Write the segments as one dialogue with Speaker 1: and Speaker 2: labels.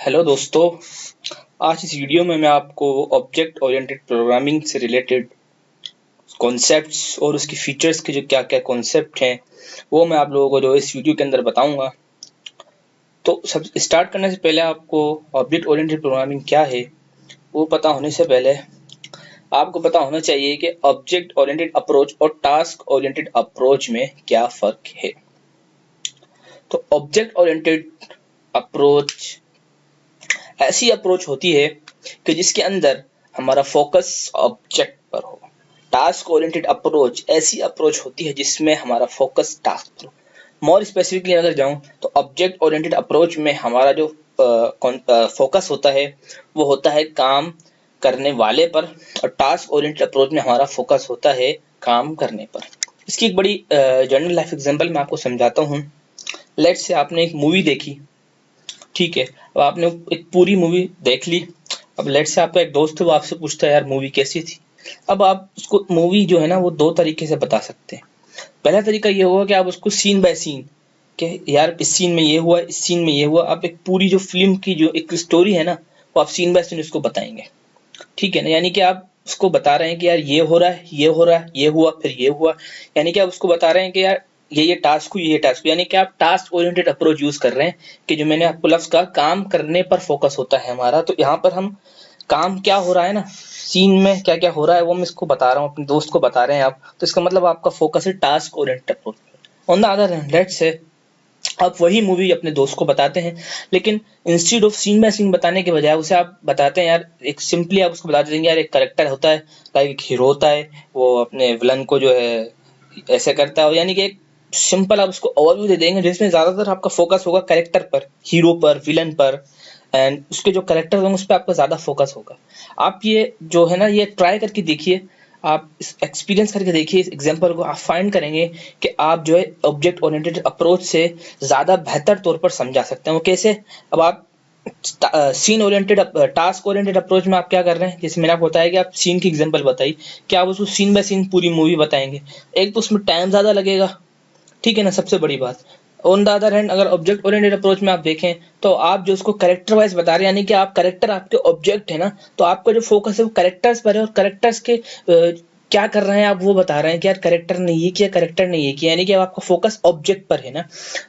Speaker 1: Hello दोस्तों। आज इस वीडियो में मैं आपको ऑब्जेक्ट ओरिएंटेड प्रोग्रामिंग से रिलेटेड कॉन्सेप्ट्स और उसकी फीचर्स के जो क्या क्या कॉन्सेप्ट हैं वो मैं आप लोगों को जो इस वीडियो के अंदर बताऊंगा। तो सब स्टार्ट करने से पहले आपको ऑब्जेक्ट ओरिएंटेड प्रोग्रामिंग क्या है वो पता होने से पहले आपको पता होना चाहिए कि ऑब्जेक्ट ओरिएंटेड अप्रोच और टास्क ओरिएंटेड अप्रोच में क्या फ़र्क है। तो ऑब्जेक्ट ओरिएंटेड अप्रोच ऐसी अप्रोच होती है कि जिसके अंदर हमारा फोकस ऑब्जेक्ट पर हो। टास्क ओरिएंटेड अप्रोच ऐसी अप्रोच होती है जिसमें हमारा फोकस टास्क पर हो। मोर स्पेसिफिकली अगर जाऊं तो ऑब्जेक्ट ओरिएंटेड अप्रोच में हमारा जो फोकस होता है वो होता है काम करने वाले पर, और टास्क ओरिएंटेड अप्रोच में हमारा फोकस होता है काम करने पर। इसकी एक बड़ी जनरल लाइफ एग्जांपल मैं आपको समझाता हूँ। लेट्स से आपने एक मूवी देखी, ठीक है। अब आपने एक पूरी मूवी देख ली। अब लेट्स से आपका एक दोस्त है, वो आपसे पूछता है यार मूवी कैसी थी। अब आप उसको मूवी जो है ना वो दो तरीके से बता सकते हैं। पहला तरीका ये होगा कि आप उसको सीन बाय सीन कि यार इस सीन में ये हुआ, इस सीन में ये हुआ। आप एक पूरी जो फिल्म की जो एक स्टोरी है ना वो आप सीन बाय सीन उसको बताएंगे, ठीक है ना। यानी कि आप उसको बता रहे हैं कि यार ये हो रहा है, ये हो रहा है, ये हुआ, फिर ये हुआ। यानी कि आप उसको बता रहे हैं कि यार ये टास्क हुई, ये टास्क हुई। यानी कि आप टास्क ओरिएंटेड अप्रोच यूज कर रहे हैं कि जो मैंने आपको लफ्ज कहा काम करने पर फोकस होता है हमारा। तो यहाँ पर हम काम क्या हो रहा है ना, सीन में क्या क्या हो रहा है वो मैं इसको बता रहा हूँ, अपने दोस्त को बता रहे हैं आप। तो इसका मतलब आपका फोकस है task oriented approach. On the other hand let's say आप वही मूवी अपने दोस्त को बताते हैं, लेकिन instead of scene by scene बताने के बजाय उसे आप बताते हैं यार एक सिंपली आप उसको बता देंगे यार एक करेक्टर होता है, लाइक एक हीरो होता है, वो अपने विलन को जो है ऐसे करता है। यानी कि एक सिंपल आप उसको ओवरव्यू दे देंगे जिसमें ज्यादातर आपका फोकस होगा करेक्टर पर, हीरो पर, विलन पर, एंड उसके जो करेक्टर होंगे उस पर आपका ज्यादा फोकस होगा। आप ये जो है ना ये ट्राई करके देखिए, आप इस एक्सपीरियंस करके देखिए इस एग्जांपल को, आप फाइंड करेंगे कि आप जो है ऑब्जेक्ट ओरिएंटेड अप्रोच से ज़्यादा बेहतर तौर पर समझा सकते हैं। वो कैसे? अब आप scene oriented task oriented approach में आप क्या कर रहे हैं, जैसे मैंने आपको बताया कि आप सीन की एग्जांपल बताई कि आप उसको सीन बाय सीन पूरी मूवी बताएंगे। एक तो उसमें टाइम ज़्यादा लगेगा, ठीक है ना, सबसे बड़ी बात। ऑन द अदर हैंड अगर ऑब्जेक्ट ओरिएंटेड अप्रोच में आप देखें तो आप जो उसको करेक्टर वाइज बता रहे हैं, यानी कि आप करेक्टर आपके ऑब्जेक्ट है ना, तो आपका जो फोकस है वो करेक्टर्स पर है और करेक्टर्स के क्या कर रहे हैं आप वो बता रहे हैं कि यार करेक्टर ने ये किया, करेक्टर ने ये किया। यानी कि अब आपका फोकस ऑब्जेक्ट पर है ना।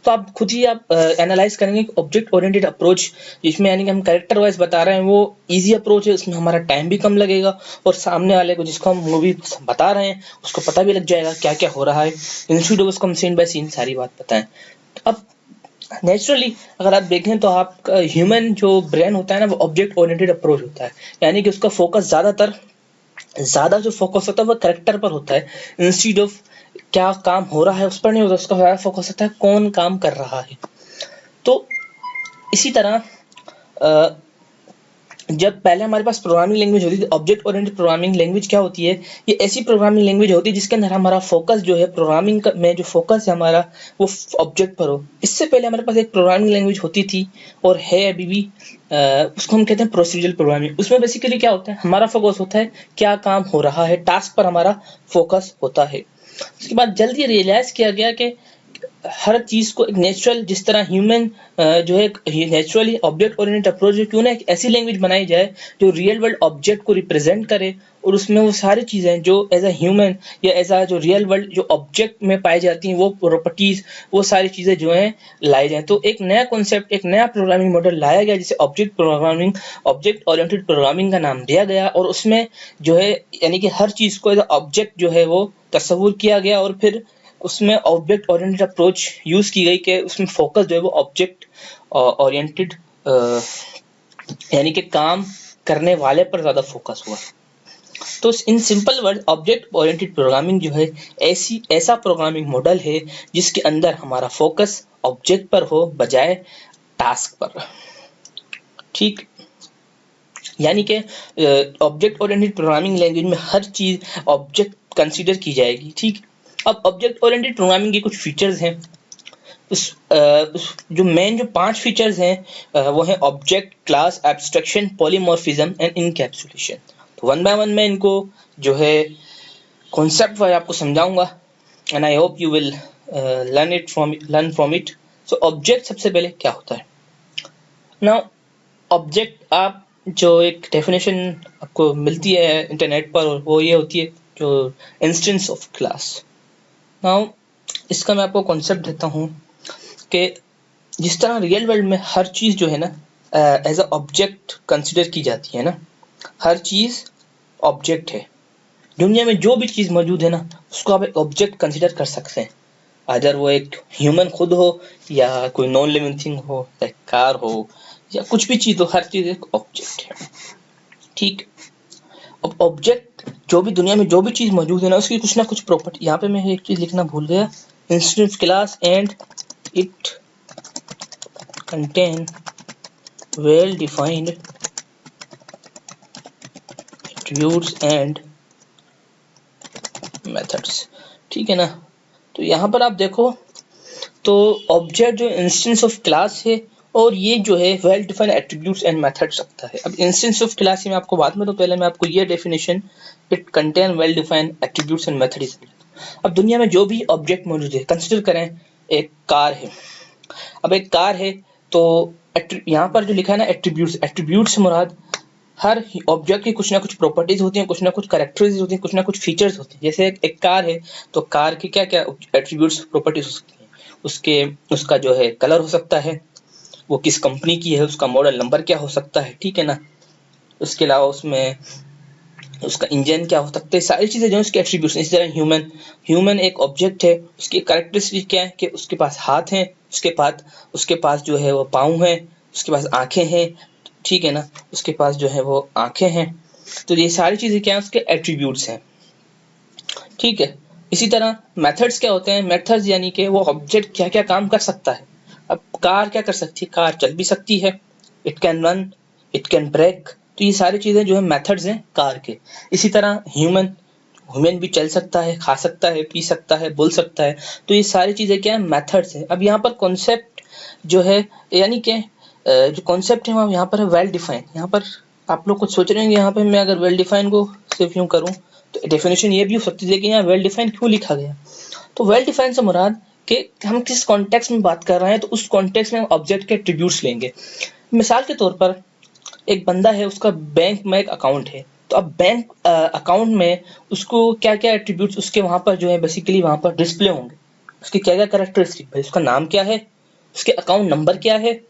Speaker 1: तो आप खुद ही आप एनालाइज करेंगे कि ऑब्जेक्ट ओरिएंटेड अप्रोच जिसमें यानी कि हम करेक्टर वाइज बता रहे हैं वो इजी अप्रोच है, उसमें हमारा टाइम भी कम लगेगा और सामने वाले को जिसको हम मूवी बता रहे हैं उसको पता भी लग जाएगा क्या क्या हो रहा है, इंस्टीट्यूट ऑफ उसको हम सीन बाय सीन सारी बात बताएं। तो अब नेचुरली अगर आप देखें तो आपका ह्यूमन जो ब्रेन होता है ना वो ऑब्जेक्ट ओरिएंटेड अप्रोच होता है। यानी कि उसका फोकस ज्यादा जो फोकस होता है वो करेक्टर पर होता है, इंस्टीड ऑफ क्या काम हो रहा है उस पर नहीं होता। उसका ज्यादा फोकस होता है कौन काम कर रहा है। तो इसी तरह जब पहले हमारे पास प्रोग्रामिंग लैंग्वेज होती थी, ऑब्जेक्ट ओरिएंटेड प्रोग्रामिंग लैंग्वेज क्या होती है, ये ऐसी प्रोग्रामिंग लैंग्वेज होती है जिसके अंदर हमारा फोकस जो है प्रोग्रामिंग में जो फोकस है हमारा वो ऑब्जेक्ट पर हो। इससे पहले हमारे पास एक प्रोग्रामिंग लैंग्वेज होती थी और है अभी भी, उसको हम कहते हैं प्रोसीजरल प्रोग्रामिंग। उसमें बेसिकली क्या होता है, हमारा फोकस होता है क्या काम हो रहा है, टास्क पर हमारा फोकस होता है। उसके बाद जल्दी रियलाइज किया गया कि हर चीज को एक नेचुरल, जिस तरह ह्यूमन जो है नेचुरली ऑब्जेक्ट ओरिएंटेड अप्रोच क्यों ना एक ऐसी लैंग्वेज बनाई जाए जो रियल वर्ल्ड ऑब्जेक्ट को रिप्रेजेंट करे और उसमें वो सारी चीजें जो एज अ ह्यूमन या एज अ जो रियल वर्ल्ड जो ऑब्जेक्ट में पाई जाती हैं वो प्रॉपर्टीज, वो सारी चीजें जो हैं लाई जाए। तो एक नया कॉन्सेप्ट, एक नया प्रोग्रामिंग मॉडल लाया गया जिसे object programming, object oriented programming का नाम दिया गया। और उसमें जो है यानी कि हर चीज को एज अ ऑब्जेक्ट जो है वो तस्वुर किया गया और फिर उसमें ऑब्जेक्ट ओरिएंटेड अप्रोच यूज की गई कि उसमें फोकस जो है वो ऑब्जेक्ट ओरिएंटेड यानी कि काम करने वाले पर ज्यादा फोकस हुआ। तो in simple word object oriented programming जो है ऐसा प्रोग्रामिंग मॉडल है जिसके अंदर हमारा फोकस ऑब्जेक्ट पर हो बजाय टास्क पर, ठीक। यानी कि ऑब्जेक्ट ओरिएंटेड प्रोग्रामिंग लैंग्वेज में हर चीज ऑब्जेक्ट कंसीडर की जाएगी, ठीक। अब ऑब्जेक्ट ओरिएंटेड प्रोग्रामिंग के कुछ फीचर्स हैं। जो मेन जो 5 फीचर्स हैं वो है object, class, abstraction, polymorphism and encapsulation. तो वन बाय वन मैं इनको जो है कॉन्सेप्ट वाइज आपको समझाऊंगा and I hope you will learn from it. So object सबसे पहले क्या होता है। नाउ ऑब्जेक्ट आप जो एक डेफिनेशन आपको मिलती है इंटरनेट पर, वो ये होती है जो इंस्टेंस ऑफ क्लास। नाउ इसका मैं आपको कॉन्सेप्ट देता हूँ कि जिस तरह रियल वर्ल्ड में हर चीज़ जो है ना एज अ ऑब्जेक्ट कंसिडर की जाती है ना, हर चीज़ ऑब्जेक्ट है। दुनिया में जो भी चीज़ मौजूद है ना, उसको आप एक ऑब्जेक्ट कंसिडर कर सकते हैं। अगर वो एक ह्यूमन खुद हो या कोई नॉन लिविंग थिंग हो, एक कार हो या कुछ भी चीज़ हो, हर चीज़ एक ऑब्जेक्ट है। ठीक। अब ऑब्जेक्ट जो भी दुनिया में जो भी चीज़ मौजूद है ना, उसकी कुछ ना कुछ प्रॉपर्टी, यहाँ पे मैं एक चीज़ लिखना भूल गया, instance class and it contain well defined attributes and methods. ठीक है ना। तो यहाँ पर आप देखो तो ऑब्जेक्ट जो इंस्टेंस ऑफ क्लास है, और ये जो है well defined attributes and methods रखता है। अब इंस्टेंस ऑफ क्लास में आपको बाद में, तो पहले मैं आपको ये definition, it contain well defined attributes and methods. अब दुनिया में जो भी ऑब्जेक्ट मौजूद है, कंसिडर करें एक कार है। अब एक कार है तो यहाँ पर जो लिखा है ना एट्रीब्यूट्स, एट्रीब्यूट से मुराद हर ऑब्जेक्ट की कुछ ना कुछ प्रॉपर्टीज होती हैं, कुछ ना कुछ कैरेक्टरिस्टिक्स होती हैं, कुछ ना कुछ फीचर्स होते हैं। जैसे एक कार है तो कार की क्या क्या एट्रीब्यूट्स प्रॉपर्टीज हो सकती हैं, उसका जो है कलर हो सकता है, वो किस कंपनी की है, उसका मॉडल नंबर क्या हो सकता है। ठीक है ना। उसके अलावा उसमें उसका इंजन क्या हो सकता है, सारी चीजें जो उसके एट्रीब्यूट्स। इसी तरह ह्यूमन एक ऑब्जेक्ट है, उसकी कैरेक्टरिस्टिक क्या है कि उसके पास हाथ हैं, उसके पास जो है वो पाँव है, उसके पास आंखें हैं। ठीक है ना। उसके पास जो है वो आंखें हैं। तो ये सारी चीजें क्या है, उसके एट्रीब्यूट्स हैं। ठीक है। इसी तरह मेथड्स क्या होते हैं, मेथड्स यानी कि वो ऑब्जेक्ट क्या क्या काम कर सकता है। अब कार क्या कर सकती है, कार चल भी सकती है, it can run, it can break. तो ये सारी चीजें जो है मेथड्स हैं कार के। इसी तरह ह्यूमन भी चल सकता है, खा सकता है, पी सकता है, बोल सकता है। तो ये सारी चीजें क्या है, मेथड्स हैं। अब यहाँ पर कॉन्सेप्ट जो है, यानी कि जो कॉन्सेप्ट है वो यहाँ पर है वेल डिफाइंड। यहाँ पर आप लोग कुछ सोच रहे होंगे, यहाँ पे मैं अगर वेल डिफाइंड को सिर्फ यूं करूँ तो डेफिनेशन ये भी हो सकती है, लेकिन यहाँ वेल डिफाइंड क्यों लिखा गया। तो वेल डिफाइंड से मुराद कि हम किस कॉन्टेक्स्ट में बात कर रहे हैं, तो उस कॉन्टेक्स्ट में हम ऑब्जेक्ट के एट्रीब्यूट्स लेंगे। मिसाल के तौर पर एक बंदा है, उसका बैंक में एक अकाउंट है, तो अब बैंक अकाउंट में उसको क्या क्या एट्रीब्यूट्स उसके वहां पर जो है बेसिकली वहां पर डिस्प्ले होंगे। उसकी क्या क्या कैरेक्टरिस्टिक, भाई उसका नाम क्या है, उसके अकाउंट नंबर क्या है।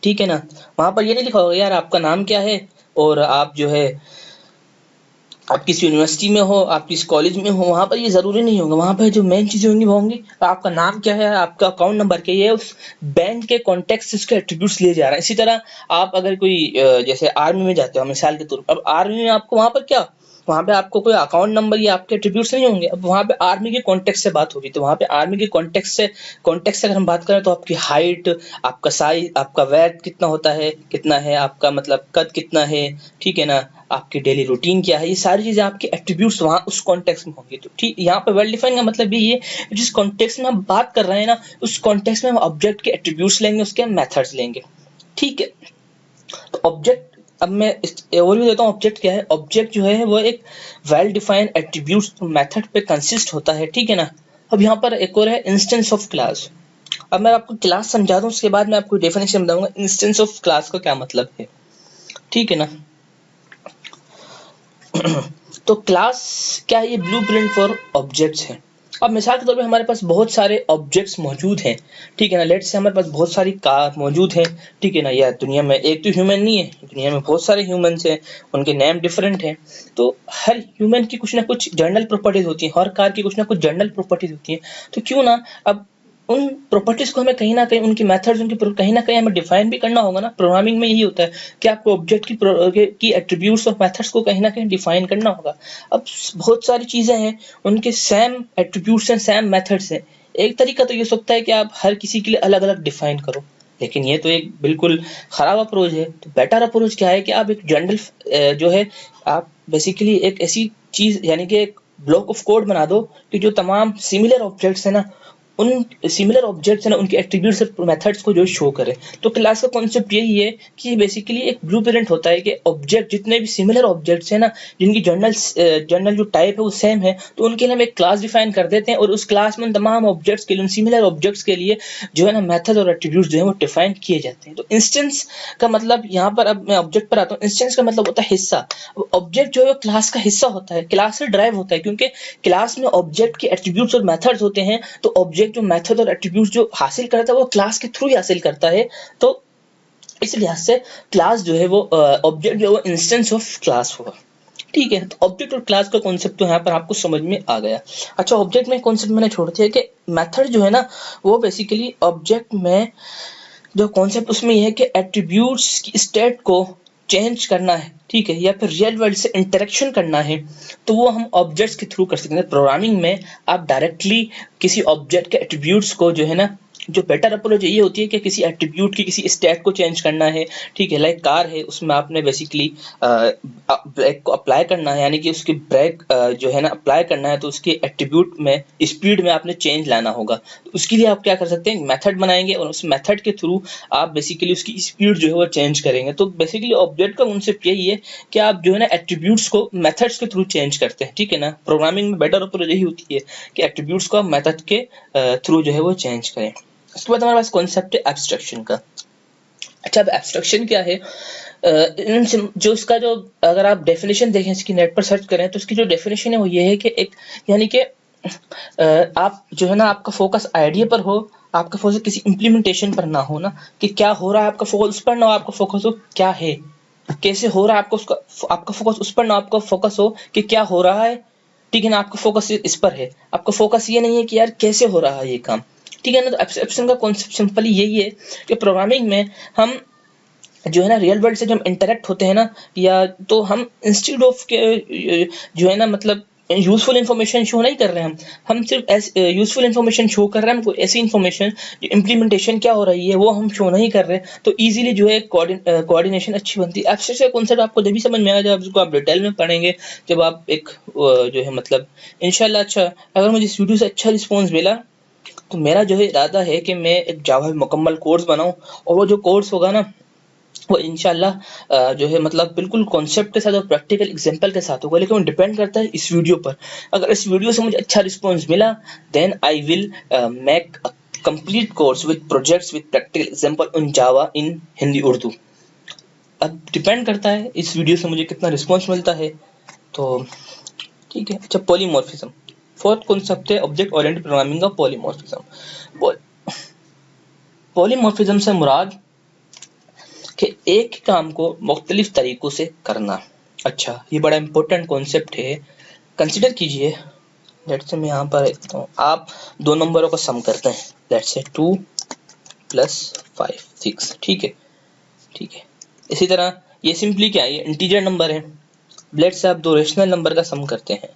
Speaker 1: ठीक है ना। वहां पर ये नहीं लिखा होगा यार आपका नाम क्या है और आप जो है आप किस यूनिवर्सिटी में हो, आप किस कॉलेज में हो, वहां पर ये जरूरी नहीं होगा। वहां पर जो मेन चीजें होंगी वो होंगी आपका नाम क्या है, आपका अकाउंट नंबर क्या है। ये उस बैंक के कॉन्टेक्स्ट से उसके एट्रीब्यूट्स लिए जा रहे हैं। इसी तरह आप अगर कोई जैसे आर्मी में जाते हो मिसाल के तौर पर, अब आर्मी में आपको वहां पर क्या, वहां पे आपको कोई अकाउंट नंबर या आपके एट्रीब्यूट्स नहीं होंगे। अब वहां पे आर्मी के कॉन्टेक्स्ट से बात होगी, तो वहां पे आर्मी के कॉन्टेक्स्ट से अगर हम बात करें तो आपकी हाइट, आपका साइज, आपका वेट कितना है आपका, मतलब कद कितना है। ठीक है ना। आपकी डेली रूटीन क्या है, ये सारी चीजें आपके एट्रीब्यूट्स वहां उस कॉन्टेक्स्ट में होंगे। तो ठीक, यहाँ पे वेल डिफाइंड का मतलब भी ये, जिस कॉन्टेक्स्ट में हम बात कर रहे हैं ना, उस कॉन्टेक्स्ट में हम ऑब्जेक्ट के एट्रीब्यूट्स लेंगे, उसके मेथड्स लेंगे। ठीक है। तो ऑब्जेक्ट, अब मैं ओवरव्यू देता हूँ ऑब्जेक्ट क्या है। ऑब्जेक्ट जो है वो एक वेल डिफाइंड एट्रीब्यूट्स मेथड पे कंसिस्ट होता है। ठीक है ना। अब यहाँ पर एक और है इंस्टेंस ऑफ क्लास। अब मैं आपको क्लास समझा दूं, उसके बाद मैं आपको डेफिनेशन बताऊंगा इंस्टेंस ऑफ क्लास का क्या मतलब है। ठीक है ना। तो क्लास क्या है, ये ब्लूप्रिंट फॉर ऑब्जेक्ट्स है। अब मिसाल के तौर पे हमारे पास बहुत सारे ऑब्जेक्ट्स मौजूद हैं। ठीक है ना। लेट्स से हमारे पास बहुत सारी कार मौजूद हैं। ठीक है ना। या दुनिया में एक तो ह्यूमन नहीं है, दुनिया में बहुत सारे ह्यूमंस हैं, उनके नेम डिफरेंट हैं। तो हर ह्यूमन की कुछ ना कुछ जनरल प्रॉपर्टीज होती हैं, हर कार की कुछ ना कुछ जनरल प्रॉपर्टीज होती हैं। तो क्यों ना अब उन प्रॉपर्टीज को हमें कहीं ना कहीं, उनकी मेथड्स, उनकी कहीं ना कहीं हमें डिफाइन भी करना होगा ना। प्रोग्रामिंग में यही होता है कि आपको ऑब्जेक्ट की एट्रीब्यूट्स और मेथड्स को कहीं ना कहीं डिफाइन करना होगा। अब बहुत सारी चीजें हैं, उनके सेम एट्रीब्यूट्स हैं, सेम मेथड्स हैं। एक तरीका तो ये हो सकता है कि आप हर किसी के लिए अलग अलग डिफाइन करो, लेकिन ये तो एक बिल्कुल खराब अप्रोच है। तो बेटर अप्रोच क्या है कि आप एक जनरल जो है, आप बेसिकली एक ऐसी चीज यानी कि एक ब्लॉक ऑफ कोड बना दो कि जो तमाम सिमिलर ऑब्जेक्ट्स है ना, उन सिमिलर ऑब्जेक्ट्स है ना, उनके एट्रीब्यूट्स और मेथड्स को जो शो करे। तो क्लास का कॉन्सेप्ट यही है कि बेसिकली एक ब्लूप्रिंट होता है कि ऑब्जेक्ट, जितने भी सिमिलर ऑब्जेक्ट्स है ना, जिनकी जनरल जो टाइप है वो सेम है, तो उनके लिए हम एक क्लास डिफाइन कर देते हैं और उस क्लास में तमाम ऑब्जेक्ट्स के लिए, उन सिमिलर ऑब्जेक्ट्स के लिए जो है ना मेथड और एट्रीब्यूट्स जो है वो डिफाइन किए जाते हैं। तो इंस्टेंस का मतलब, यहाँ पर अब मैं ऑब्जेक्ट पर आता हूँ, इंस्टेंस का मतलब होता है हिस्सा। ऑब्जेक्ट जो है क्लास का हिस्सा होता है, क्लास से ड्राइव होता है, क्योंकि क्लास में ऑब्जेक्ट के एट्रीब्यूट्स और मेथड्स होते हैं, तो ऑब्जेक्ट जो मेथड और एट्रीब्यूट्स जो हासिल करता है वो क्लास के थ्रू ही हासिल करता है। तो इस लिहाज से क्लास जो है वो ऑब्जेक्ट जो है वो इंस्टेंस ऑफ क्लास होगा। ठीक है, तो ऑब्जेक्ट और क्लास का कॉन्सेप्ट तो यहाँ पर आपको समझ में आ गया। अच्छा, ऑब्जेक्ट में कॉन्सेप्ट मैंने छोड़ दिया कि मेथड जो है ना, वो बेसिकली ऑब्जेक्ट में जो कॉन्सेप्ट उसमें यह है कि एट्रीब्यूट्स की स्टेट को चेंज करना है, ठीक है, या फिर रियल वर्ल्ड से इंटरेक्शन करना है, तो वो हम ऑब्जेक्ट्स के थ्रू कर सकते हैं। प्रोग्रामिंग में आप डायरेक्टली किसी ऑब्जेक्ट के एट्रीब्यूट्स को जो है ना, जो बेटर अप्रोच ये होती है कि किसी एट्रीब्यूट की किसी स्टेट को चेंज करना है, ठीक है, लाइक कार है, उसमें आपने बेसिकली ब्रेक को अप्लाई करना है, यानी कि उसकी ब्रेक जो है ना अप्लाई करना है, तो उसके एट्रीब्यूट में स्पीड में आपने चेंज लाना होगा। तो उसके लिए आप क्या कर सकते हैं, मेथड बनाएंगे और उस मेथड के थ्रू आप बेसिकली उसकी स्पीड जो है वो चेंज करेंगे। तो बेसिकली ऑब्जेक्ट का कॉन्सेप्ट यही है कि आप जो है ना एट्रीब्यूट्स को मेथड्स के थ्रू चेंज करते हैं, ठीक है ना। प्रोग्रामिंग में बेटर अप्रोच यही होती है कि एट्रीब्यूट्स को आप मेथड के थ्रू जो है वो चेंज करें। उसके बाद हमारे पास कॉन्सेप्ट है एब्स्ट्रैक्शन का। अच्छा, अब एब्स्ट्रैक्शन क्या है? जो इसका जो, अगर आप डेफिनेशन देखें, इसकी नेट पर सर्च करें, तो इसकी जो डेफिनेशन है वो ये है कि एक, यानी कि आप जो है ना, आपका फोकस आइडिया पर हो, आपका फोकस किसी इम्प्लीमेंटेशन पर ना हो ना, कि क्या हो रहा है आपका फोकस उस पर ना हो, आपका फोकस हो क्या है, कैसे हो रहा है आपको, उसका आपका फोकस उस पर ना, आपका फोकस हो कि क्या हो रहा है, ठीक है ना। आपका फोकस इस पर है, आपका फोकस ये नहीं है कि यार कैसे हो रहा है ये काम, ठीक है ना। तो एब्स्ट्रैक्शन का कॉन्सेप्ट सिंपली यही है कि प्रोग्रामिंग में हम जो है ना रियल वर्ल्ड से जब इंटरेक्ट होते हैं ना, या तो हम इंस्टेड ऑफ के जो है ना, मतलब यूजफुल इन्फॉर्मेशन शो नहीं कर रहे हैं, हम सिर्फ यूजफुल इन्फॉर्मेशन शो कर रहे हैं, कोई ऐसी इन्फॉर्मेशन जो इम्प्लीमेंटेशन क्या हो रही है वो हम शो नहीं कर रहे, तो इजीली जो है कोऑर्डिनेशन अच्छी बनती है। एब्स्ट्रैक्शन का कॉन्सेप्ट आपको जब भी समझ में आएगा जब इसको आप डिटेल में पढ़ेंगे, जब आप एक जो है मतलब इंशाल्लाह। अच्छा, अगर मुझे इस वीडियो से अच्छा रिस्पॉन्स मिला, तो मेरा जो है इरादा है कि मैं एक जावा मुकम्मल कोर्स बनाऊं, और वो जो कोर्स होगा ना, वो इंशाल्लाह जो है मतलब बिल्कुल कॉन्सेप्ट के साथ और प्रैक्टिकल एग्जांपल के साथ होगा। लेकिन वो डिपेंड करता है इस वीडियो पर। अगर इस वीडियो से मुझे अच्छा रिस्पांस मिला, then I will make a complete course with projects with practical example in Java in Hindi Urdu. अब डिपेंड करता है इस वीडियो से मुझे कितना रिस्पांस मिलता है। तो ठीक है। अच्छा, पॉलीमॉर्फिज्म फोर्थ कॉन्सेप्ट है ऑब्जेक्ट ओरिएंटेड प्रोग्रामिंग का, पॉलीमॉर्फिज्म। पॉलीमॉर्फिज्म से मुराद कि एक काम को मुख्तलिफ तरीकों से करना। अच्छा, ये बड़ा इंपॉर्टेंट कॉन्सेप्ट है। कंसिडर कीजिए, लेट्स से मैं यहाँ पर लिखता हूँ, आप दो नंबरों का सम करते हैं, लेट्स से 2 + 5 6, ठीक है, ठीक है। इसी तरह ये सिंपली क्या है, ये इंटीजर नंबर है। लेट्स से आप दो रेशनल नंबर का सम करते हैं,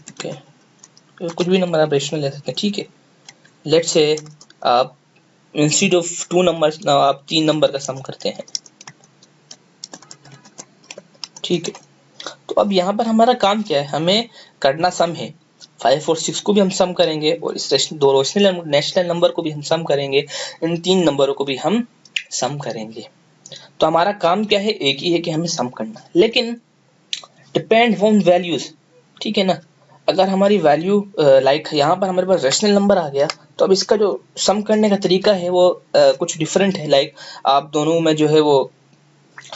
Speaker 1: ओके, कुछ भी नंबर आप रेशनल ले सकते हैं, ठीक है। लेट्स से आप इंस्टेड ऑफ 2 नंबर्स ना आप 3 नंबर का सम करते हैं, ठीक है। तो अब यहाँ पर हमारा काम क्या है, हमें करना सम है। 5 और 6 को भी हम सम करेंगे, और इस दो नेशनल नंबर को भी हम सम करेंगे, इन 3 नंबरों को भी हम सम करेंगे। तो हमारा काम क्या है, एक ही है कि हमें सम करना है, लेकिन डिपेंड ऑन वैल्यूज, ठीक है ना। अगर हमारी वैल्यू लाइक यहाँ पर हमारे पास रेशनल नंबर आ गया, तो अब इसका जो सम करने का तरीका है वो कुछ डिफरेंट है। लाइक आप दोनों में जो है वो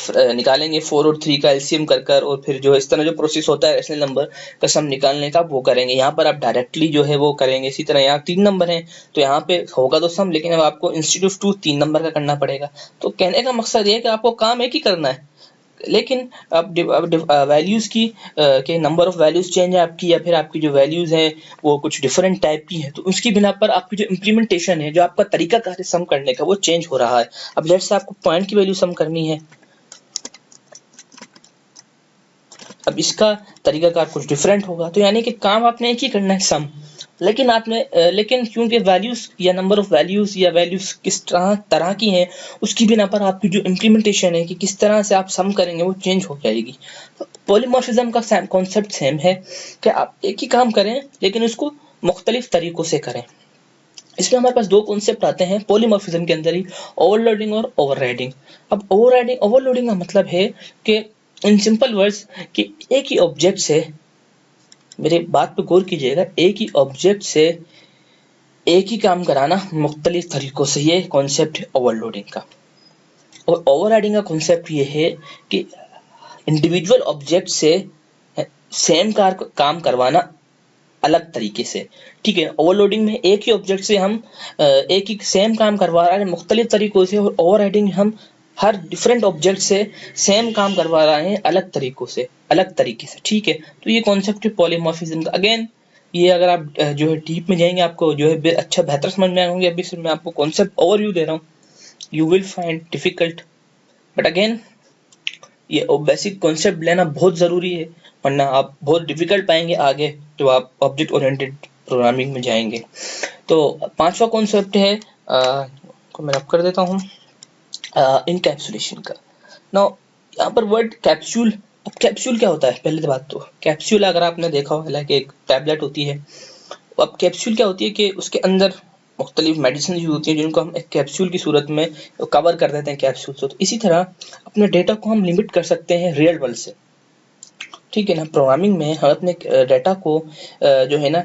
Speaker 1: निकालेंगे 4 और 3 का एलसीएम कर और फिर जो इस तरह जो प्रोसेस होता है रेशनल नंबर का सम निकालने का, वो करेंगे। यहाँ पर आप डायरेक्टली जो है वो करेंगे। इसी तरह यहाँ 3 नंबर हैं, तो यहाँ पे होगा तो सम, लेकिन अब आपको इंस्टेड ऑफ 2 3 नंबर का करना पड़ेगा। तो कहने का मकसद ये है कि आपको काम एक ही करना है, लेकिन अब वैल्यूज की के नंबर ऑफ वैल्यूज चेंज है आपकी, या फिर आपकी जो वैल्यूज हैं वो कुछ डिफरेंट टाइप की है, तो उसकी बिना पर आपकी जो इम्प्लीमेंटेशन है, जो आपका तरीका कार है सम करने का, वो चेंज हो रहा है। अब लेट्स से आपको पॉइंट की वैल्यू सम करनी है, अब इसका तरीकाकार कुछ डिफरेंट होगा। तो यानी कि काम आपने एक ही करना है, सम, लेकिन लेकिन क्योंकि वैल्यूज या नंबर ऑफ वैल्यूज या वैल्यूज किस तरह की हैं, उसकी बिना पर आपकी जो इम्प्लीमेंटेशन है कि किस तरह से आप सम करेंगे वो चेंज हो जाएगी। पॉलीमॉर्फिज्म का कॉन्सेप्ट सेम है कि आप एक ही काम करें लेकिन उसको मुख्तलिफ तरीकों से करें। इसमें हमारे पास दो कॉन्सेप्ट आते हैं पॉलीमॉर्फिज्म के अंदर ही, ओवरलोडिंग और ओवरराइडिंग। अब ओवरलोडिंग का मतलब है कि इन सिंपल वर्ड्स कि एक ही ऑब्जेक्ट से, मेरे बात पे गौर कीजिएगा, एक ही ऑब्जेक्ट से एक ही काम कराना मुख्तलिफ तरीकों से, ये कॉन्सेप्ट है ओवरलोडिंग का। और ओवरराइडिंग का कॉन्सेप्ट ये है कि इंडिविजुअल ऑब्जेक्ट से सेम काम करवाना अलग तरीके से। ठीक है, ओवरलोडिंग में एक ही ऑब्जेक्ट से हम एक ही सेम काम करवा रहे हैं मुख्तलिफ तरीकों से, और ओवरराइडिंग हम हर डिफरेंट ऑब्जेक्ट से सेम काम करवा रहे हैं अलग तरीकों से, अलग तरीके से। ठीक है, तो ये कॉन्सेप्ट है पॉलीमॉर्फिज्म का। अगेन ये अगर आप जो है डीप में जाएंगे आपको जो है अच्छा बेहतर समझ में आएंगे। अभी सिर्फ मैं आपको कॉन्सेप्ट ओवरव्यू दे रहा हूँ, you will find difficult, but again ये बेसिक कॉन्सेप्ट लेना बहुत ज़रूरी है, वरना आप बहुत डिफिकल्ट पाएंगे आगे जो आप ऑब्जेक्ट ओरिएंटेड प्रोग्रामिंग में जाएंगे। तो पांचवा कॉन्सेप्ट है को मैं रब कर देता हूँ, इनकैप्सुलेशन का। नाउ यहाँ पर वर्ड कैप्सूल, अब कैप्सूल क्या होता है? पहले तो बात, तो कैप्सूल अगर आपने देखा हो लाइक एक टैबलेट होती है, अब कैप्सूल क्या होती है कि उसके अंदर मुख्तलिफ मेडिसिन यूज होती हैं जिनको हम एक कैप्सूल की सूरत में कवर कर देते हैं कैप्सूल से। तो इसी तरह अपने डेटा को हम लिमिट कर सकते हैं रियल वर्ल्ड से। ठीक है ना, प्रोग्रामिंग में हम अपने डेटा को जो है ना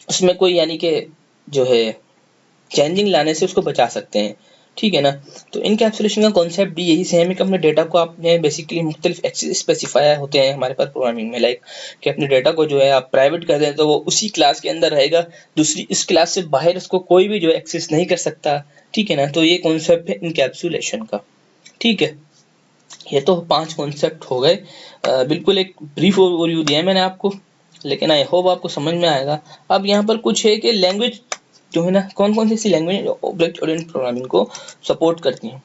Speaker 1: उसमें कोई यानी कि जो है चेंजिंग लाने से उसको बचा सकते हैं। ठीक है ना, तो इनकैप्सुलेशन का कॉन्सेप्ट भी यही सेम है कि अपने डेटा को आपने बेसिकली मुख्तलिफ एक्सेस स्पेसिफायर होते हैं हमारे पास प्रोग्रामिंग में, लाइक कि अपने डेटा को जो है आप प्राइवेट कर दें तो वो उसी क्लास के अंदर रहेगा, दूसरी इस क्लास से बाहर उसको कोई भी जो है एक्सेस नहीं कर सकता। ठीक है ना, तो ये कॉन्सेप्ट है इनकैप्सुलेशन का। ठीक है, ये तो 5 कॉन्सेप्ट हो गए, बिल्कुल एक ब्रीफ ओवरव्यू दिया है मैंने आपको, लेकिन आई होप आपको समझ में आएगा। अब यहाँ पर कुछ है कि लैंग्वेज जो है ना, कौन कौन सी ऐसी लैंग्वेज ऑब्जेक्ट ओरिएंटेड प्रोग्रामिंग को सपोर्ट करती हैं।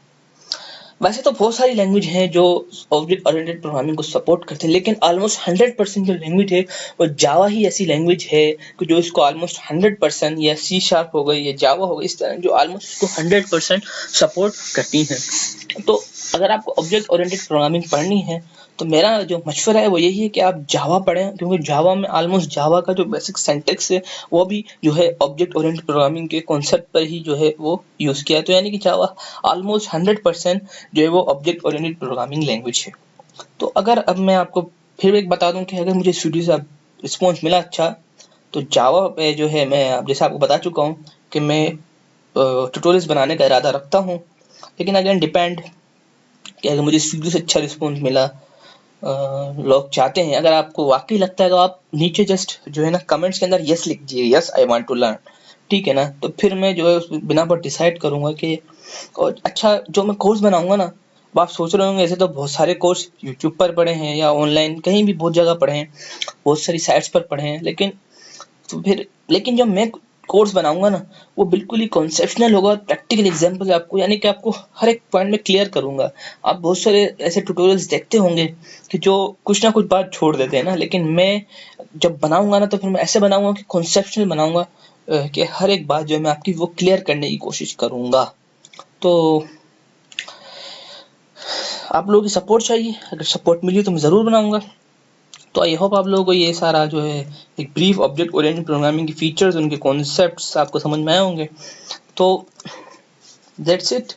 Speaker 1: वैसे तो बहुत सारी लैंग्वेज हैं जो ऑब्जेक्ट ओरिएंटेड प्रोग्रामिंग को सपोर्ट करते हैं, लेकिन ऑलमोस्ट 100% जो लैंग्वेज है वो जावा ही ऐसी लैंग्वेज है कि जो इसको ऑलमोस्ट 100%, या सी शार्प हो गई या जावा हो गई, इस तरह जो ऑलमोस्ट इसको 100% सपोर्ट करती हैं। तो अगर आपको ऑब्जेक्ट ओरिएंटेड प्रोग्रामिंग पढ़नी है तो मेरा जो मशवरा है वो यही है कि आप जावा पढ़ें, क्योंकि जावा में ऑलमोस्ट जावा का जो बेसिक सिंटैक्स है वो भी जो है ऑब्जेक्ट ओरिएंटेड प्रोग्रामिंग के कॉन्सेप्ट पर ही जो है वो यूज़ किया है। तो यानी कि जावा ऑलमोस्ट 100% जो है वो ऑब्जेक्ट ओरिएंटेड प्रोग्रामिंग लैंग्वेज है। तो अगर अब मैं आपको फिर एक बता दूं कि अगर मुझे इस वीडियो से रिस्पॉन्स मिला अच्छा, तो जावा पे जो है मैं जैसे आपको बता चुका हूँ कि मैं ट्यूटोरियल्स बनाने का इरादा रखता हूँ, लेकिन अगेन डिपेंड कि अगर मुझे इस वीडियो से अच्छा रिस्पॉन्स मिला, लोग चाहते हैं, अगर आपको वाकई लगता है तो आप नीचे जस्ट जो है ना कमेंट्स के अंदर यस लिख दीजिए, yes I want to learn. ठीक है ना, तो फिर मैं जो है उस बिना पर डिसाइड करूंगा कि और अच्छा जो मैं कोर्स बनाऊंगा ना, अब आप सोच रहे होंगे ऐसे तो बहुत सारे कोर्स यूट्यूब पर पढ़े हैं या ऑनलाइन कहीं भी बहुत जगह पढ़े हैं, बहुत सारी साइट्स पर पढ़े हैं, लेकिन जब मैं कोर्स बनाऊंगा ना वो बिल्कुल ही कॉन्सेप्शनल होगा और प्रैक्टिकल एग्जांपल आपको, यानी कि आपको हर एक पॉइंट में क्लियर करूंगा। आप बहुत सारे ऐसे ट्यूटोरियल्स देखते होंगे कि जो कुछ ना कुछ बात छोड़ देते हैं ना, लेकिन मैं जब बनाऊंगा ना तो फिर मैं ऐसे बनाऊंगा कि कॉन्सेप्शनल बनाऊंगा, कि हर एक बात जो है मैं आपकी वो क्लियर करने की कोशिश करूंगा। तो आप लोगों की सपोर्ट चाहिए, अगर सपोर्ट मिली तो मैं ज़रूर बनाऊंगा। तो आई होप आप लोगों को ये सारा जो है एक ब्रीफ ऑब्जेक्ट ओरिएंटेड प्रोग्रामिंग की फीचर्स, उनके कॉन्सेप्ट्स आपको समझ में आए होंगे। तो दैट्स इट।